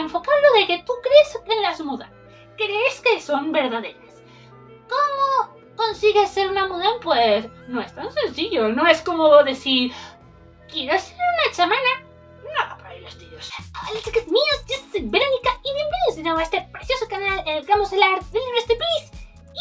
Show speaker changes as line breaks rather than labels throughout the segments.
enfocarlo de que tú crees en las mudan. Crees que son verdaderas. ¿Cómo consigues ser una mudan? Pues no es tan sencillo. No es como decir, quiero ser una chamana. Nada para el estilo. Hola chicos míos, yo soy Verónica y bienvenidos de nuevo a este precioso canal en el que vamos a hablar de libros de Please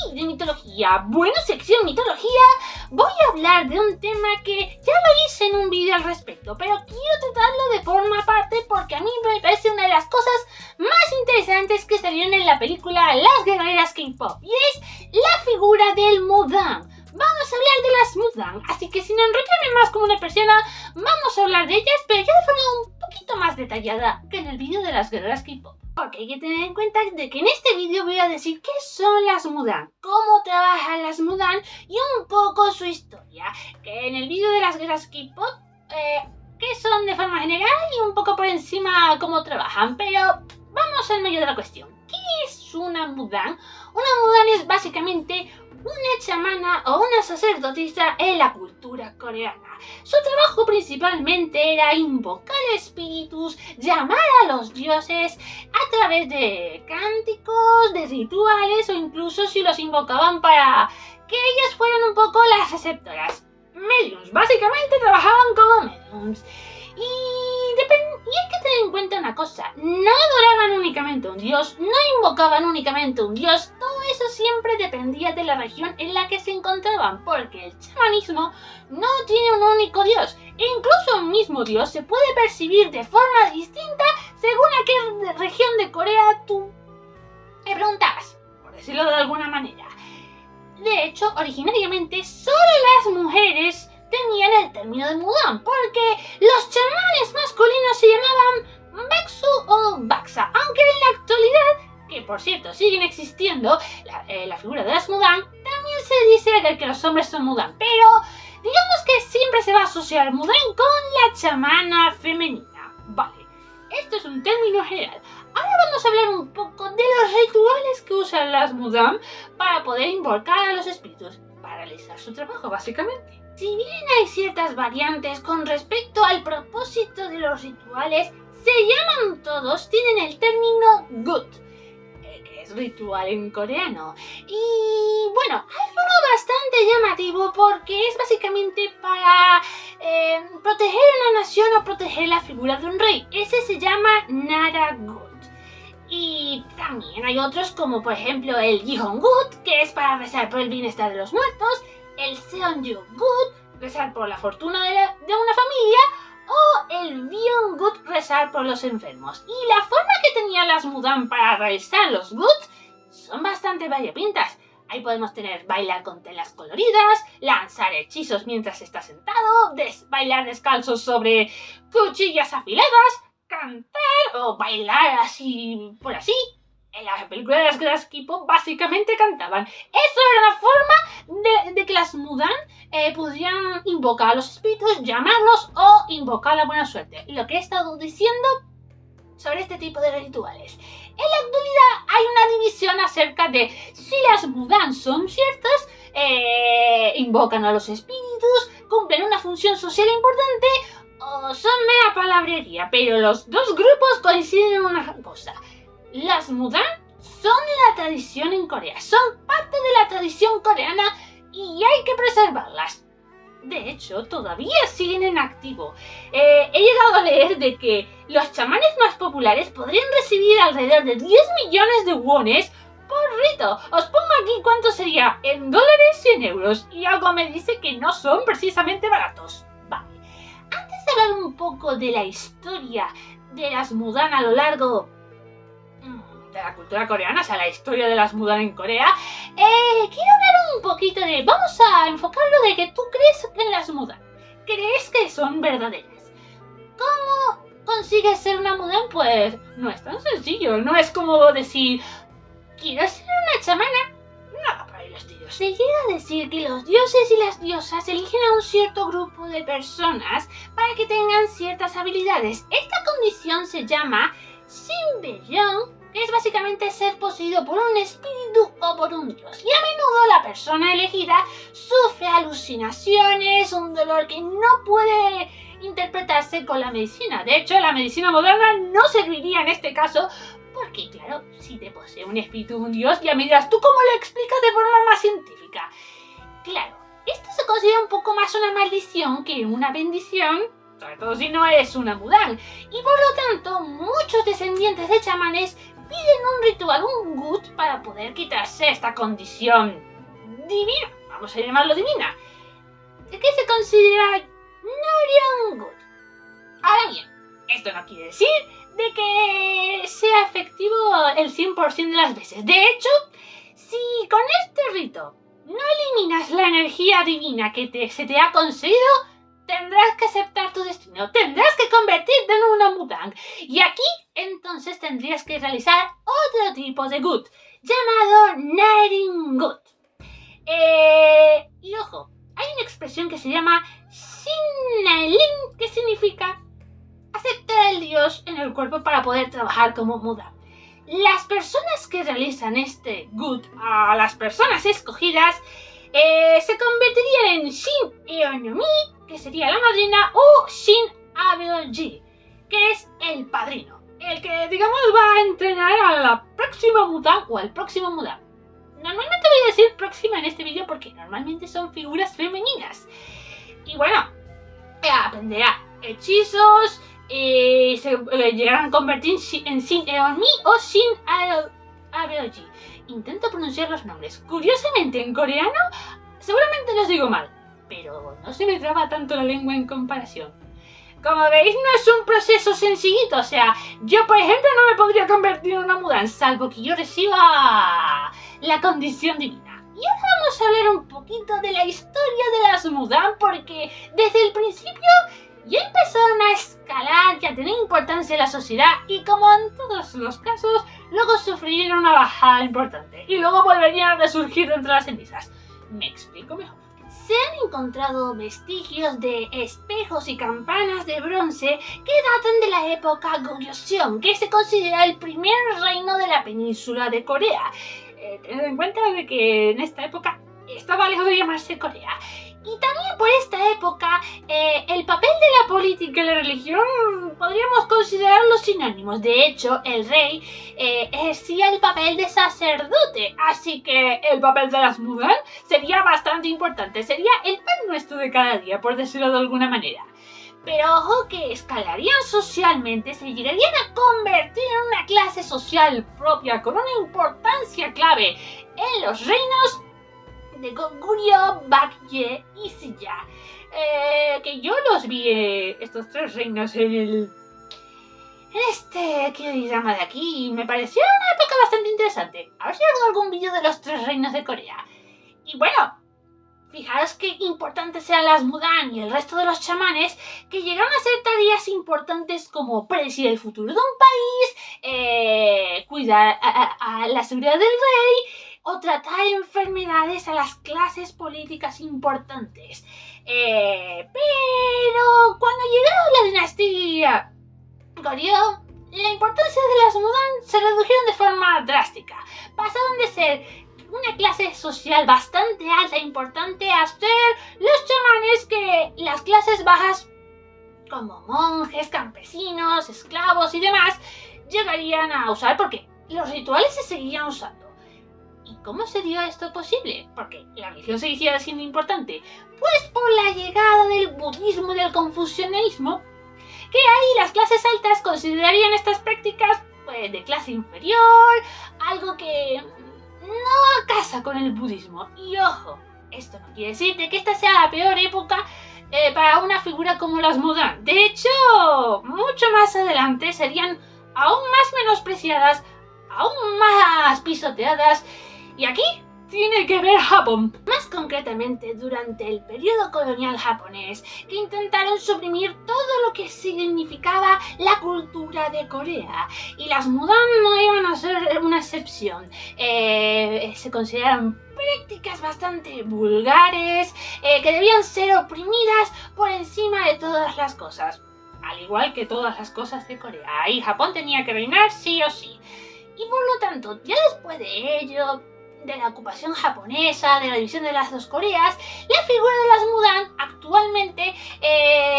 y de mitología. Bueno, sección mitología, voy a hablar de un tema que ya lo hice en un vídeo al respecto, pero quiero tratarlo de forma aparte porque a mí me parece una de las cosas más interesantes que salieron en la película Las Guerreras K-Pop, y es la figura del Mudan. Vamos a hablar de las Mudan, así que sin enrollarme más como una persona, vamos a hablar de ellas, pero ya de forma un poquito más detallada que en el vídeo de las Guerreras K-Pop. Porque hay que tener en cuenta de que en este vídeo voy a decir qué son las Mudan, cómo trabajan las Mudan y un poco su historia. Que en el vídeo de las Guerreras K-Pop, qué son de forma general y un poco por encima cómo trabajan, pero vamos al medio de la cuestión. ¿Qué es una Mudan? Una Mudan es básicamente una chamana o una sacerdotisa en la cultura coreana. Su trabajo principalmente era invocar espíritus, llamar a los dioses a través de cánticos, de rituales o incluso si los invocaban para que ellas fueran un poco las receptoras. Mediums, básicamente trabajaban como mediums. Y hay que tener en cuenta una cosa, no adoraban únicamente a un dios, no invocaban únicamente a un dios, todo eso siempre dependía de la región en la que se encontraban, porque el chamanismo no tiene un único dios, e incluso un mismo dios se puede percibir de forma distinta según a qué región de Corea tú te preguntabas, por decirlo de alguna manera. De hecho, originariamente solo las mujeres tenían el término de Mudan, porque los chamanes masculinos se llamaban Baksu o Baksa, aunque en la actualidad, que por cierto siguen existiendo, la figura de las Mudan, también se dice que los hombres son Mudan, pero digamos que siempre se va a asociar Mudan con la chamana femenina. Vale, esto es un término general. Ahora vamos a hablar un poco de los rituales que usan las Mudan para poder invocar a los espíritus, para realizar su trabajo básicamente. Si bien hay ciertas variantes con respecto al propósito de los rituales, se llaman todos, tienen el término gut, que es ritual en coreano. Y bueno, es algo bastante llamativo porque es básicamente para proteger una nación o proteger la figura de un rey. Ese se llama Naragut. Y también hay otros como por ejemplo el Jihongut, que es para rezar por el bienestar de los muertos, el Seonju-gut, rezar por la fortuna de una familia, o el Byung-gut, rezar por los enfermos. Y la forma que tenían las Mudan para realizar los gut son bastante variopintas. Ahí podemos tener bailar con telas coloridas, lanzar hechizos mientras está sentado, bailar descalzos sobre cuchillas afiladas, cantar o bailar así por así. En la película de las Guerreras K-Pop básicamente cantaban. Eso era una forma de que las Mudan pudieran invocar a los espíritus, llamarlos o invocar la buena suerte. Y lo que he estado diciendo sobre este tipo de rituales. En la actualidad hay una división acerca de si las Mudan son ciertas, invocan a los espíritus, cumplen una función social importante o son mera palabrería. Pero los dos grupos coinciden en una cosa. Las Mudan son la tradición en Corea, son parte de la tradición coreana y hay que preservarlas. De hecho, todavía siguen en activo. He llegado a leer de que los chamanes más populares podrían recibir alrededor de 10 millones de wones por rito. Os pongo aquí cuánto sería en dólares y en euros, y algo me dice que no son precisamente baratos. Vale, antes de hablar un poco de la historia de las Mudan a lo largo de la cultura coreana, o sea, la historia de las Mudan en Corea, quiero hablar un poquito de... Vamos a enfocarlo de que tú crees en las Mudan. ¿Crees que son verdaderas? ¿Cómo consigues ser una Mudan? Pues no es tan sencillo. No es como decir, quiero ser una chamana. Nada para el estilo. Se llega a decir que los dioses y las diosas eligen a un cierto grupo de personas para que tengan ciertas habilidades. Esta condición se llama Shinberyong, que es básicamente ser poseído por un espíritu o por un dios. Y a menudo la persona elegida sufre alucinaciones, un dolor que no puede interpretarse con la medicina. De hecho, la medicina moderna no serviría en este caso porque, claro, si te posee un espíritu de un dios, ya me dirás, ¿tú cómo lo explicas de forma más científica? Claro, esto se considera un poco más una maldición que una bendición, sobre todo si no eres una Mudan. Y por lo tanto, muchos descendientes de chamanes piden un ritual, un gut, para poder quitarse esta condición divina, vamos a llamarlo divina, que se considera Nourian Gut. Ahora bien, esto no quiere decir de que sea efectivo el 100% de las veces. De hecho, si con este rito no eliminas la energía divina que se te ha concedido, tendrás que aceptar tu destino, tendrás que convertirte en una Mudang. Y aquí, entonces, tendrías que realizar otro tipo de Gut, llamado Nighting Gut. Y ojo, hay una expresión que se llama Sinnailin, que significa aceptar al dios en el cuerpo para poder trabajar como Mudang. Las personas que realizan este Gut a las personas escogidas se convertirían en Shin Eonomi, que sería la madrina, o Shin Abeoji, que es el padrino, el que, digamos, va a entrenar a la próxima Mudang o al próximo Mudang. Normalmente voy a decir próxima en este vídeo porque normalmente son figuras femeninas. Y bueno, aprenderá hechizos, se llegarán a convertir en Shin Eonomi o Shin Abeoji. Intento pronunciar los nombres. Curiosamente, en coreano, seguramente los digo mal, pero no se me traba tanto la lengua en comparación. Como veis, no es un proceso sencillito. O sea, yo, por ejemplo, no me podría convertir en una Mudan, salvo que yo reciba la condición divina. Y ahora vamos a hablar un poquito de la historia de las Mudan, porque desde el principio ya empezaron a escalar y a tener importancia en la sociedad, y como en todos los casos, luego sufrirían una bajada importante y luego volverían a resurgir de entre las cenizas. ¿Me explico mejor? Se han encontrado vestigios de espejos y campanas de bronce que datan de la época Goryeo, que se considera el primer reino de la península de Corea. Tened en cuenta de que en esta época estaba lejos de llamarse Corea. Y también por esta época, el papel de la política y la religión podríamos considerarlos sinónimos. De hecho, el rey ejercía el papel de sacerdote, así que el papel de las Mudan sería bastante importante. Sería el pan nuestro de cada día, por decirlo de alguna manera. Pero ojo que escalarían socialmente, se llegarían a convertir en una clase social propia con una importancia clave en los reinos de Goguryeo, Baekje y Silla. Que yo los vi, estos tres reinos, en este diagrama de aquí, y me pareció una época bastante interesante. A ver si hago algún vídeo de los tres reinos de Corea. Y bueno, fijaros qué importantes eran las Mudan y el resto de los chamanes, que llegaron a hacer tareas importantes como predecir el futuro de un país, cuidar a la seguridad del rey, o tratar enfermedades a las clases políticas importantes. Pero cuando llegó la dinastía Goryeo, la importancia de las Mudan se redujeron de forma drástica. Pasaron de ser una clase social bastante alta e importante a ser los chamanes que las clases bajas, como monjes, campesinos, esclavos y demás, llegarían a usar, porque los rituales se seguían usando. ¿Y cómo se dio esto posible? Porque la religión seguía siendo importante. Pues por la llegada del budismo y del confucianismo, que ahí las clases altas considerarían estas prácticas pues de clase inferior, algo que no casa con el budismo. Y ojo, esto no quiere decir de que esta sea la peor época para una figura como las Mudan. De hecho, mucho más adelante serían aún más menospreciadas, aún más pisoteadas. Y aquí tiene que ver Japón. Más concretamente, durante el periodo colonial japonés, que intentaron suprimir todo lo que significaba la cultura de Corea. Y las Mudan no iban a ser una excepción. Se consideran prácticas bastante vulgares, que debían ser oprimidas por encima de todas las cosas. Al igual que todas las cosas de Corea. Ahí Japón tenía que reinar sí o sí. Y por lo tanto, ya después de ello, de la ocupación japonesa, de la división de las dos Coreas, la figura de las Mudan actualmente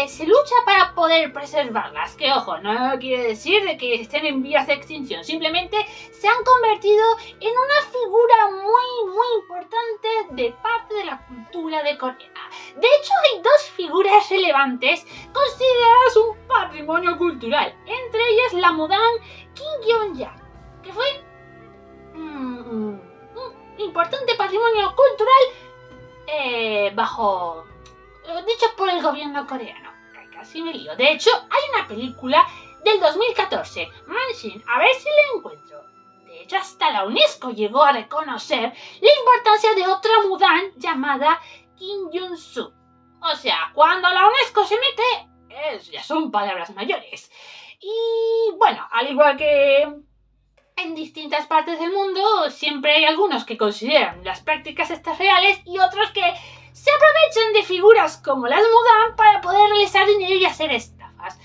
se lucha para poder preservarlas. Que ojo, no quiere decir de que estén en vías de extinción, simplemente se han convertido en una figura muy importante de parte de la cultura de Corea. De hecho, hay dos figuras relevantes consideradas un patrimonio cultural, entre ellas la Mudan Kim Gyeong-ja, que fue un importante patrimonio cultural dicho por el gobierno coreano. Casi me lío. De hecho, hay una película del 2014, Manshin, a ver si la encuentro. De hecho, hasta la UNESCO llegó a reconocer la importancia de otra Mudan llamada Kim Jong-su. O sea, cuando la UNESCO se mete, ya son palabras mayores. Y bueno, al igual que en distintas partes del mundo, siempre hay algunos que consideran las prácticas estas reales y otros que se aprovechan de figuras como las Mudan para poder realizar dinero y hacer estafas.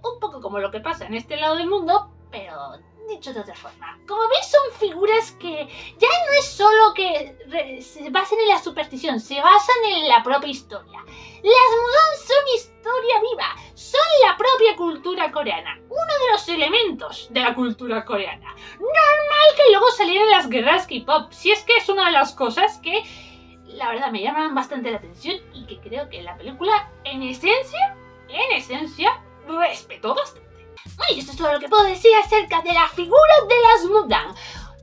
Un poco como lo que pasa en este lado del mundo, pero dicho de otra forma. Como veis, son figuras que ya no es solo que se basan en la superstición, se basan en la propia historia. Las Mudan son historia viva, son la propia cultura coreana, uno de los elementos de la cultura coreana. Normal que luego salieran las guerras K-pop, si es que es una de las cosas que la verdad me llaman bastante la atención y que creo que la película en esencia, respetó bastante. Bueno, y esto es todo lo que puedo decir acerca de la figura de las Mudan.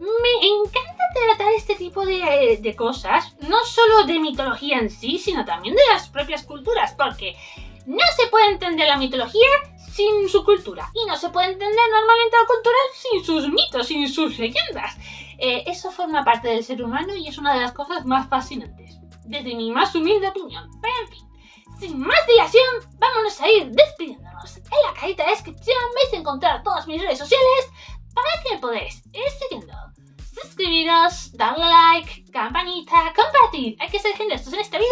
Me encanta tratar este tipo de cosas, no solo de mitología en sí, sino también de las propias culturas, porque no se puede entender la mitología sin su cultura, y no se puede entender normalmente la cultura sin sus mitos, sin sus leyendas. Eso forma parte del ser humano y es una de las cosas más fascinantes, desde mi más humilde opinión. Pero en fin, sin más dilación, vámonos a ir despidiéndonos. En la cajita de descripción vais a encontrar todas mis redes sociales para que me podéis ir siguiendo. Suscribiros, darle like, campanita, compartir. Hay que ser generosos en esta vida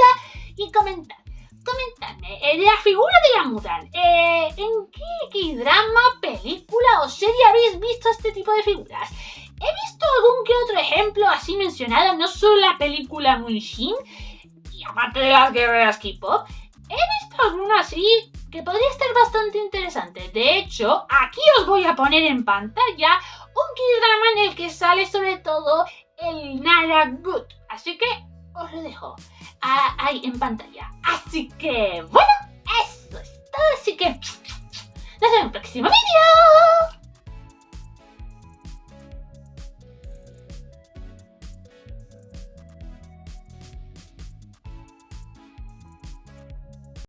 y comentar. Comentadme la figura de la Mudan. ¿En qué drama, película o serie habéis visto este tipo de figuras? He visto algún que otro ejemplo así mencionado, no solo la película Moonshine, y aparte de las guerreras K-pop, he visto alguno así que podría estar bastante interesante. De hecho, aquí os voy a poner en pantalla un K-drama en el que sale sobre todo el Nara Good. Así que os lo dejo ahí en pantalla. Así que, bueno, eso es todo. Así que